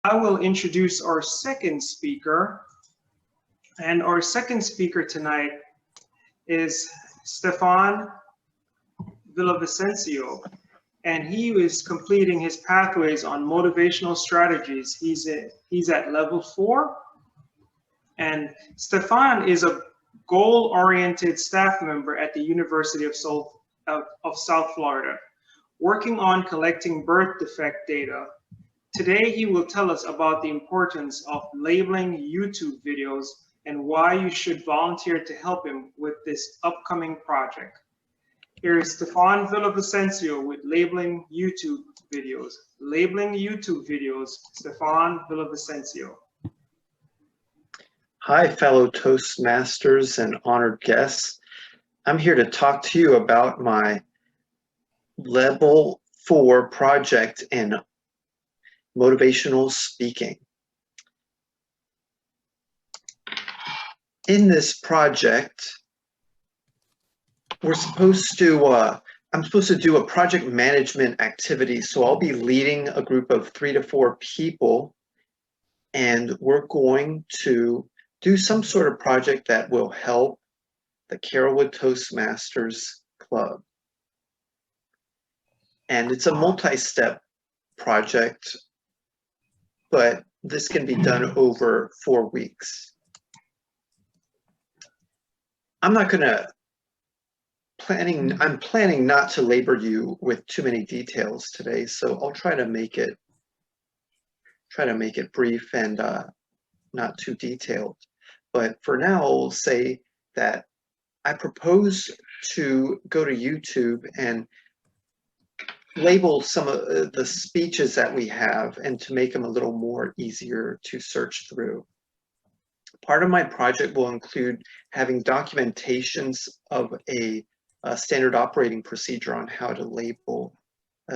I will introduce our second speaker. And our second speaker tonight is Stephan Villavicencio. And he is completing his pathways on motivational strategies. He's at level 4. And Stephan is a goal-oriented staff member at the University of South Florida, working on collecting birth defect data. Today, he will tell us about the importance of labeling YouTube videos and why you should volunteer to help him with this upcoming project. Here is Stephan Villavicencio with labeling YouTube videos. Labeling YouTube videos, Stephan Villavicencio. Hi, fellow Toastmasters and honored guests. I'm here to talk to you about my Level 4 project in motivational speaking. In this project, I'm supposed to do a project management activity. So I'll be leading a group of 3 to 4 people, and we're going to do some sort of project that will help the Carrollwood Toastmasters Club. And it's a multi-step project, but this can be done over 4 weeks. I'm planning not to labor you with too many details today, so I'll try to make it brief and not too detailed. But for now, I'll say that I propose to go to YouTube and label some of the speeches that we have and to make them a little more easier to search through. Part of my project will include having documentations of a standard operating procedure on how to label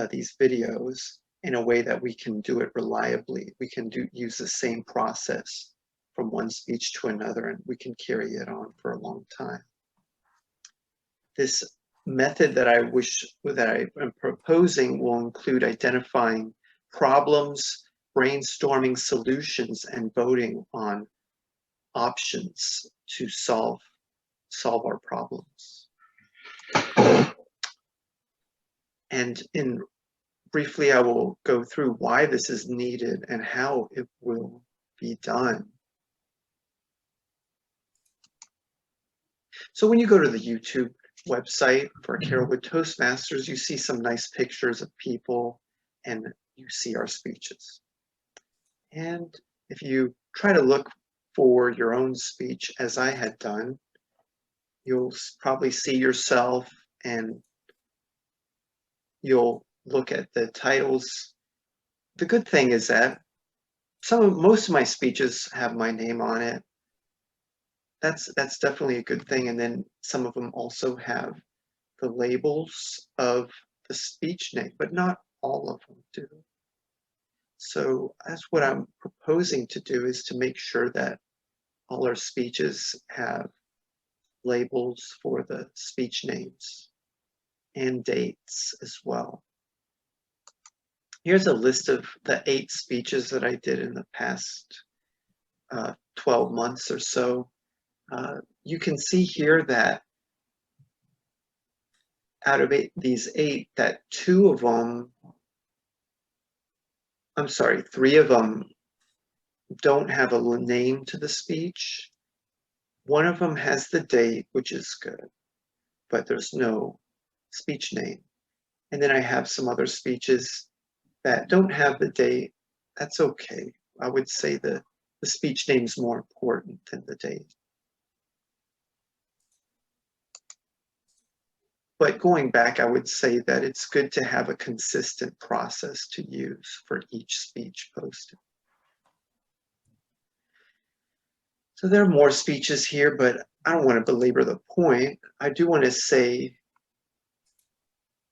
these videos in a way that we can do it reliably. We can use the same process from one speech to another, and we can carry it on for a long time. This method that I am proposing will include identifying problems, brainstorming solutions, and voting on options to solve our problems. And briefly, I will go through why this is needed and how it will be done. So when you go to the YouTube website for Carrollwood Toastmasters, you see some nice pictures of people and you see our speeches. And if you try to look for your own speech, as I had done, you'll probably see yourself and you'll look at the titles. The good thing is that most of my speeches have my name on it. That's definitely a good thing. And then some of them also have the labels of the speech name, but not all of them do. So that's what I'm proposing to do, is to make sure that all our speeches have labels for the speech names and dates as well. Here's a list of the 8 speeches that I did in the past 12 months or so. You can see here that out of these 8, that 3 of them don't have a name to the speech. One of them has the date, which is good, but there's no speech name. And then I have some other speeches that don't have the date. That's okay. I would say the speech name is more important than the date. But going back, I would say that it's good to have a consistent process to use for each speech posted. So there are more speeches here, but I don't want to belabor the point. I do want to say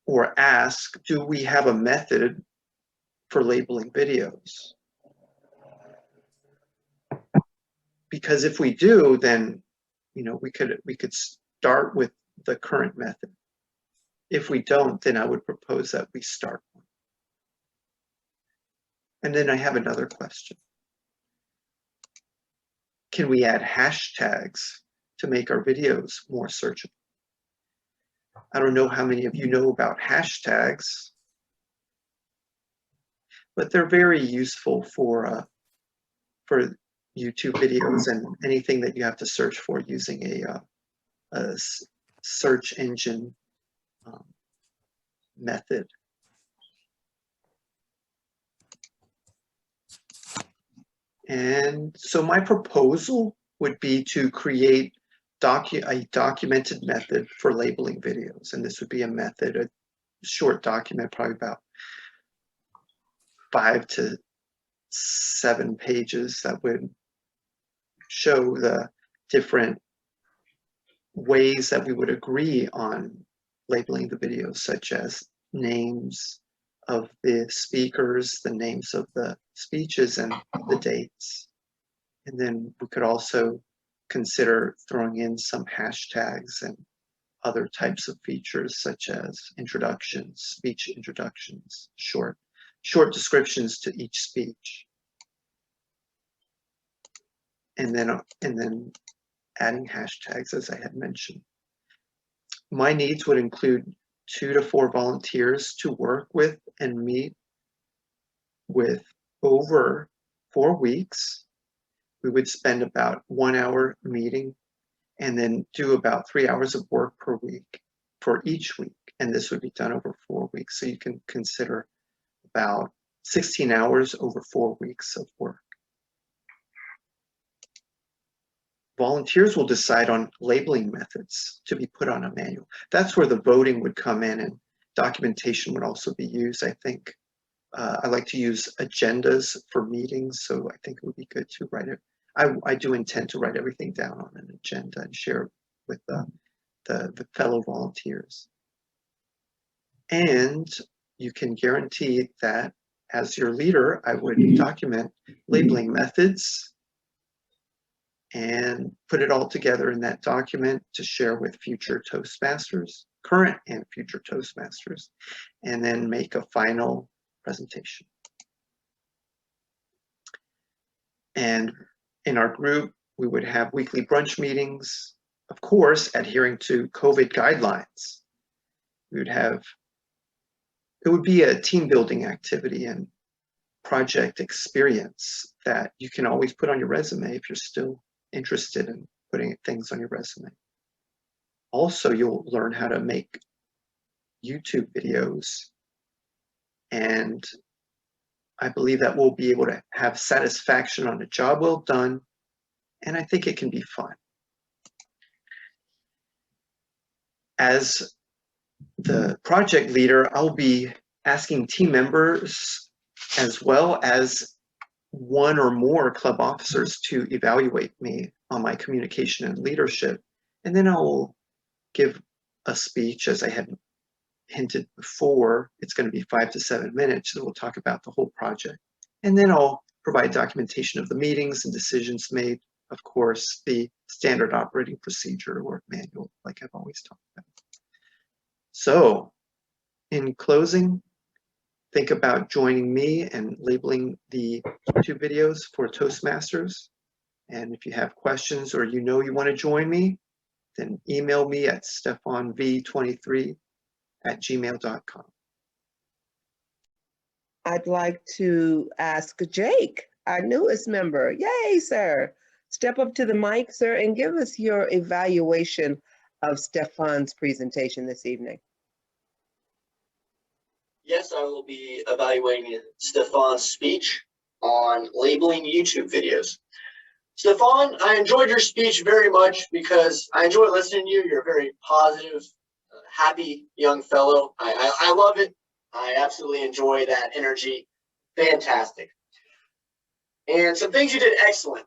or ask, do we have a method for labeling videos? Because if we do, then we could start with the current method. If we don't, then I would propose that we start one. And then I have another question. Can we add hashtags to make our videos more searchable? I don't know how many of you know about hashtags, but they're very useful for YouTube videos and anything that you have to search for using a search engine method. And so my proposal would be to create a documented method for labeling videos. And this would be a method, a short document, probably about 5 to 7 pages, that would show the different ways that we would agree on labeling the videos, such as names of the speakers, the names of the speeches, and the dates. And then we could also consider throwing in some hashtags and other types of features, such as introductions, speech introductions, short descriptions to each speech. And then adding hashtags, as I had mentioned. My needs would include 2 to 4 volunteers to work with and meet with over 4 weeks. We would spend about 1 hour meeting and then do about 3 hours of work per week for each week. And this would be done over 4 weeks. So you can consider about 16 hours over 4 weeks of work. Volunteers will decide on labeling methods to be put on a manual. That's where the voting would come in, and documentation would also be used, I think. I like to use agendas for meetings, so I think it would be good to write it. I do intend to write everything down on an agenda and share it with the fellow volunteers. And you can guarantee that as your leader, I would document labeling methods and put it all together in that document to share with future Toastmasters, current and future Toastmasters, and then make a final presentation. And in our group, we would have weekly brunch meetings, of course, adhering to COVID guidelines. It would be a team building activity and project experience that you can always put on your resume if you're still interested in putting things on your resume. Also, you'll learn how to make YouTube videos, and I believe that we'll be able to have satisfaction on a job well done, and I think it can be fun. As the project leader, I'll be asking team members as well as 1 or more club officers to evaluate me on my communication and leadership. And then I'll give a speech, as I had hinted before. It's going to be 5 to 7 minutes, and we'll talk about the whole project. And then I'll provide documentation of the meetings and decisions made, of course, the standard operating procedure or manual, like I've always talked about. So, in closing, think about joining me and labeling the YouTube videos for Toastmasters. And if you have questions or you want to join me, then email me at stephanv23@gmail.com. I'd like to ask Jake, our newest member. Yay, sir. Step up to the mic, sir, and give us your evaluation of Stephan's presentation this evening. Yes, I will be evaluating Stephan's speech on labeling YouTube videos. Stephan, I enjoyed your speech very much because I enjoy listening to you. You're a very positive, happy young fellow. I love it. I absolutely enjoy that energy. Fantastic. And some things you did excellent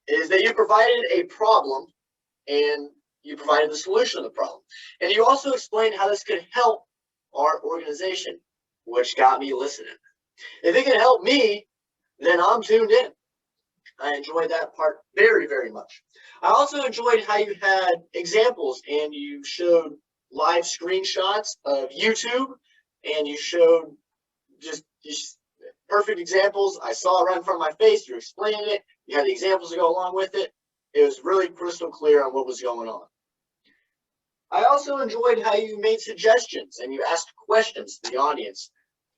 is that you provided a problem and you provided the solution of the problem. And you also explained how this could help our organization, which got me listening. If it can help me, then I'm tuned in. I enjoyed that part very, very much. I also enjoyed how you had examples and you showed live screenshots of YouTube, and you showed just perfect examples. I saw it right in front of my face. You're explaining it. You had the examples to go along with it. It was really crystal clear on what was going on. I also enjoyed how you made suggestions and you asked questions to the audience.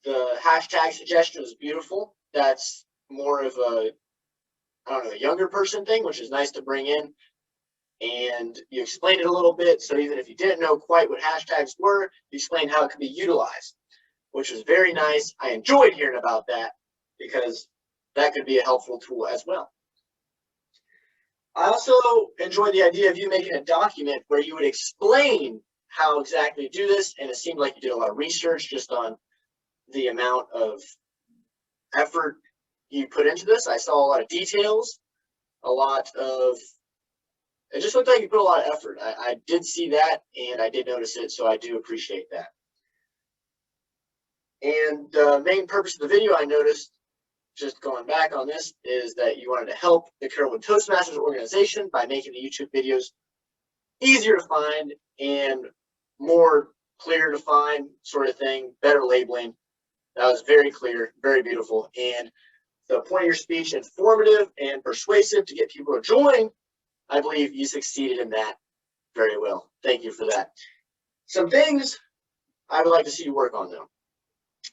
The hashtag suggestion was beautiful. That's more of a, I don't know, a younger person thing, which is nice to bring in. And you explained it a little bit. So even if you didn't know quite what hashtags were, you explained how it could be utilized, which was very nice. I enjoyed hearing about that because that could be a helpful tool as well. I also enjoyed the idea of you making a document where you would explain how exactly to do this, and it seemed like you did a lot of research just on the amount of effort you put into this. I saw a lot of details, it just looked like you put a lot of effort. I did see that, and I did notice it, so I do appreciate that. And the main purpose of the video, I noticed, just going back on this, is that you wanted to help the Carrollwood Toastmasters organization by making the YouTube videos easier to find and more clear to find sort of thing, better labeling. That was very clear, very beautiful. And the point of your speech, informative and persuasive to get people to join, I believe you succeeded in that very well. Thank you for that. Some things I would like to see you work on though.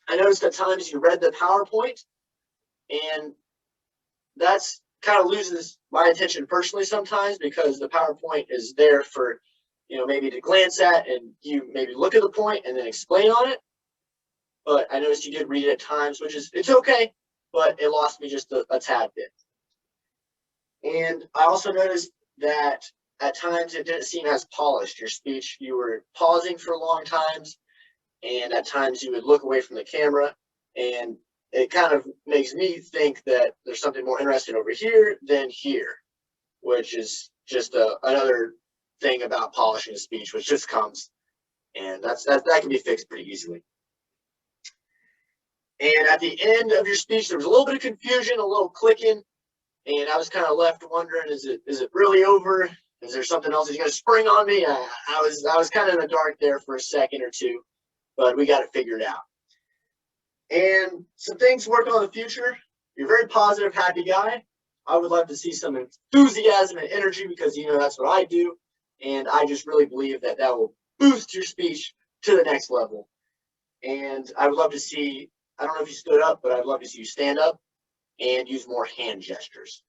I noticed at times you read the PowerPoint, and that's kind of loses my attention personally sometimes because the PowerPoint is there for, maybe to glance at and you maybe look at the point and then explain on it. But I noticed you did read it at times, it's okay, but it lost me just a tad bit. And I also noticed that at times it didn't seem as polished. Your speech, you were pausing for long times, and at times you would look away from the camera, and it kind of makes me think that there's something more interesting over here than here, which is just another thing about polishing a speech, which just comes, and that can be fixed pretty easily. And at the end of your speech, there was a little bit of confusion, a little clicking, and I was kind of left wondering, is it really over? Is there something else that's going to spring on me? I was kind of in the dark there for a second or two, but we got it figured out. And some things working on the future. You're a very positive, happy guy. I would love to see some enthusiasm and energy because that's what I do. And I just really believe that will boost your speech to the next level. And I would love to see, I don't know if you stood up, but I'd love to see you stand up and use more hand gestures.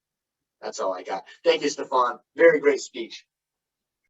That's all I got. Thank you, Stephan. Very great speech.